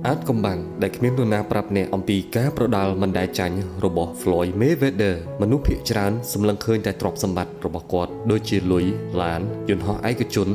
អាចកំបាំងដែលគ្មាននរណាប្រាប់អ្នកអំពីការប្រដាល់មិនដែលចាញ់របស់ Floyd Mayweather មនុស្សភាគច្រើនសម្លឹងឃើញតែទ្រព្យសម្បត្តិរបស់គាត់ដូចជាលុយឡានយន្តហោះឯកជន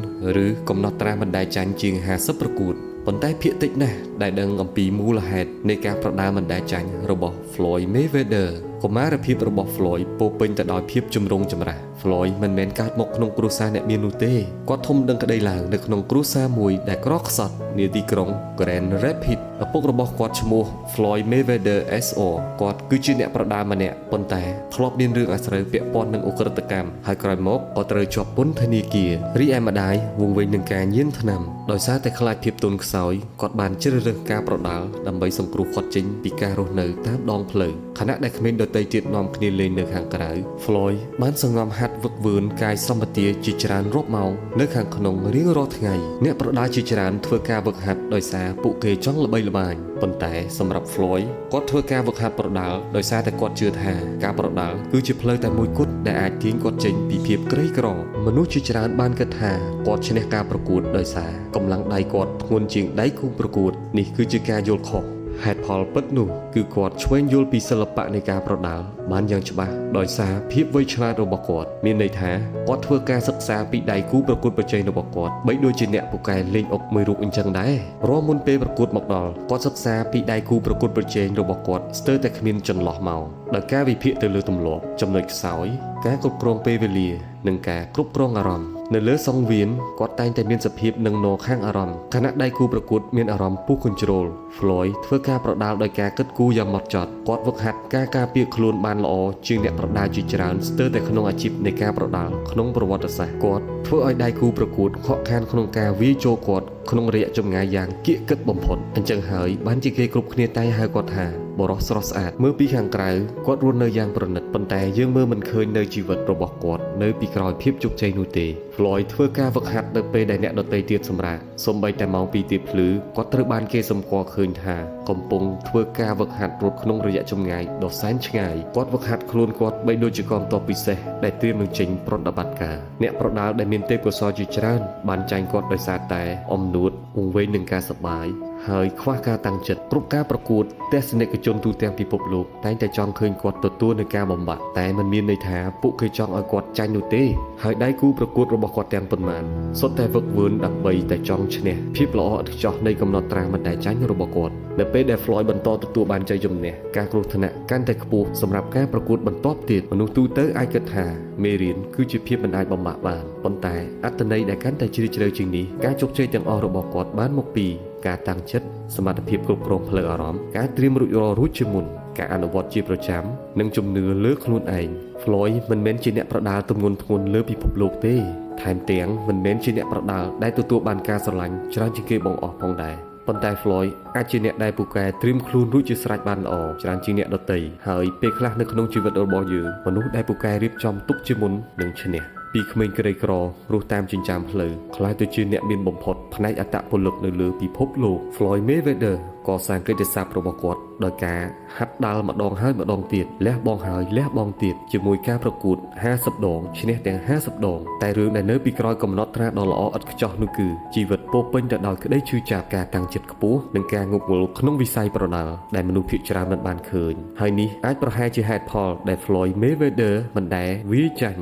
ឬកំណត់ត្រាមិនដែលចាញ់ជាង50ប្រកួតប៉ុន្តែភាគតិចណាស់ដែលដឹងអំពីមូលហេតុនៃការប្រដាល់មិនដែលចាញ់របស់ Floyd Mayweather កុមារភាពរបស់ Floyd ពោពេញទៅដោយភាពចម្រុងចម្រាស់ Floyd មិនមែនកើតមកក្នុងគ្រួសារអ្នកមាននោះទេគាត់ធំដឹងក្តីឡើងនៅក្នុងគ្រួសារមួយដែលក្រខ្សត់នាទីក្រុង Grand Rapids ឪពុករបស់គាត់ឈ្មោះ Floyd Mayweather SR គាត់គឺជាអ្នកប្រដាល់ម្នាក់ប៉ុន្តែធ្លាប់មានរឿងអាស្រូវពាក់ព័ន្ធនឹងឧក្រិដ្ឋកម្មហើយក្រោយមកក៏ត្រូវជាប់ពន្ធនាគាររីឯម្ដាយវង្វេងនឹងការញៀនថ្នាំដោយសារតែខ្លាចភាពទន់ខ្សោយគាត់បានជ្រើសរើសការប្រដាល់ដើម្បីសង្គ្រោះគាត់ចេញពីការរស់នៅតាមដងផ្លូវខណៈដែលក្មេងដទៃទៀតនាំគ្នាលេងនៅខាងក្រៅ Floyd បានសង្ងំហាត់វឹកវើកាយសម្បទាជាច្រើនរាប់ម៉ោងនៅខាងក្នុងរៀងរាល់ថ្ងៃអ្នកប្រដាល់ជាច្រើនធ្វើការវឹកហាត់ដោយសារពួកគេចង់ល្បីល្បាញប៉ុន្តែសម្រាប់ Floyd គាត់ធ្វើការវឹកហាត់ប្រដាល់ដោយសារតែគាត់ជឿថាការប្រដាល់គឺជាផ្លូវតែមួយគត់ដែលអាចទាញគាត់ចេញពីភាពក្រីក្រមនុស្សជាច្រើនបានគិតថាគាត់ឈ្នះការប្រកួតដោយសារកម្លាំងដៃគាត់ធ្ងន់ជាងដៃគូប្រកួតនេះគឺជាការយល់ខុសហេតុផលពិតនោះគឺគាត់ឆ្វេងយល់ពីសិល្បៈនៃការប្រដាល់បានយ៉ាងច្បាស់ដោយសារភាពវៃឆ្លាតរបស់គាត់មានន័យថាគាត់ធ្វើការសិក្សាពីដៃគូប្រកួតប្រជែងរបស់គាត់បីដូចជាអ្នកពូកែលេងអុកមួយរូបអញ្ចឹងដែររាល់មុនពេលប្រកួតមកដល់គាត់សិក្សាពីដៃគូប្រកួតប្រជែងរបស់គាត់ស្ទើរតែគ្មានចន្លោះមកដោយការវិភាគទៅលើទម្លាប់ចំណុចខ្សោយការគ្រប់គ្រងពេលវេលានិងការគ្រប់គ្រងអារម្មណ៍នៅលើសង្វៀនគាត់តែងតែមានសភាពនឹងនរខាងអារម្មណ៍ខណៈដៃគូប្រកួតមានអារម្មណ៍ពុះកញ្ជ្រោល Floyd ធ្វើការប្រដាល់ដោយការគិតគូរយ៉ាងហ្មត់ចត់គាត់វឹកហាត់ការការពារខ្លួនបានល្អជាងអ្នកប្រដាល់ជាច្រើនស្ទើរតែក្នុងអាជីពនៃការប្រដាល់ក្នុងប្រវត្តិសាស្ត្រគាត់ធ្វើឲ្យដៃគូប្រកួតខកខានក្នុងការវាយចូលគាត់ក្នុងរយៈចម្ងាយយ៉ាងគៀកគិតបំផុតអញ្ចឹងហើយបានជាគេគ្រប់គ្នាតែហៅគាត់ថាបរិសុទ្ធស្រស់ស្អាតមើលពីខាងក្រៅគាត់រស់នៅយ៉ាងប្រណិតប៉ុន្តែយើងមើលមិនឃើញនៅជីវិតរបស់គាត់នៅពីក្រោយភាពជោគជ័យនោះទេ Floyd ធ្វើការវឹកហាត់នៅពេលដែលអ្នកដទៃទៀតសម្រាកសូម្បីតែម៉ោង2ទៀបភ្លឺគាត់ត្រូវបានគេសម្គាល់ឃើញថាកំពុងធ្វើការវឹកហាត់រត់ក្នុងរយៈចម្ងាយដ៏សែនឆ្ងាយគាត់វឹកហាត់ខ្លួនគាត់បីដូចជាកងទ័ពពិសេសដែលត្រៀមនឹងចេញប្រតិបត្តិការអ្នកប្រដាល់ដែលមានទេពកោសល្យជាច្រើនបានចាញ់គាត់ដោយសារតែអំនួតវង្វេងនឹងការសប្បាយហើយខ្វះការតាំងចិត្តគ្រប់ការប្រកួតទស្សនិកជនទូទាំងពិភពលោកតែងតែចង់ឃើញគាត់ទទួលនឹងការបំបាក់តែมันមានន័យថាពួកគេចង់ឲ្យគាត់ចាញ់នោះទេហើយដៃគូប្រកួតរបស់គាត់ទាំងប៉ុន្មានសុទ្ធតែវឹកវើដើម្បីតែចង់ឈ្នះភាពល្អឥតខ្ចោះនៃកំណត់ត្រាមិនដែលចាញ់របស់គាត់នៅពេលដែល Floyd បន្តទទួលបានជ័យជំនះការគ្រោះថ្នាក់កាន់តែខ្ពស់សម្រាប់ការប្រកួតបន្ទាប់ទៀតមនុស្សទូទៅអាចគិតថាមេរៀនគឺជាភាពមិនអាចបំបាក់បានប៉ុន្តែអត្ថន័យដែលកាន់តែជ្រាលជ្រៅជាងនេះការជោគជ័យទាំងអស់របស់គាត់បានមកពីការតាំងចិត្តសមត្ថភាពគ្រប់គ្រងផ្លូវអារម្មណ៍ការត្រៀមរួចជាមុនការអនុវត្តជាប្រចាំនិងជំនឿលើខ្លួនឯង Floyd មិនមែនជាអ្នកប្រដាល់ទម្ងន់ធ្ងន់លើពិភពលោកទេថែមទាំងមិនមែនជាអ្នកប្រដាល់ដែលទទួលបានការស្រឡាញ់ច្រើនជាងគេបង្អស់ផងដែរប៉ុន្តែ Floyd អាចជាអ្នកដែលពូកែត្រៀមខ្លួនរួចជាស្រេចបានល្អច្រើនជាងអ្នកដទៃហើយពេលខ្លះនៅក្នុងជីវិតរបស់យើងមនុស្សដែលពូកែរៀបចំទុកជាមុននឹងឈ្នះពីក្មេងក្រីក្ររស់តាមចិញ្ចើមផ្លូវខ្លាយទៅជាអ្នកមានបំផុតផ្នែកអត្តពលិកនៅលើពិភពលោក Floyd Mayweather កសាងកិត្តិស័ព្ទរបស់គាត់ដោយការហាត់ដាល់ម្ដងហើយម្ដងទៀតលះបង់ហើយលះបង់ទៀតជាមួយការប្រកួត50ដងឈ្នះទាំង50ដងតែរឿងដែលនៅពីក្រោយកំណត់ត្រាដ៏ល្អឥតខ្ចោះនោះគឺជីវិតពោពេញទៅដោយក្តីឈឺចាប់ការតាំងចិត្តខ្ពស់និងការងប់ងល់ក្នុងវិស័យប្រដាល់ដែលមនុស្សភាគច្រើនមិនបានឃើញហើយនេះអាចប្រហែលជាហេតុផលដែល Floyd Mayweather មិនដែលវាចាញ់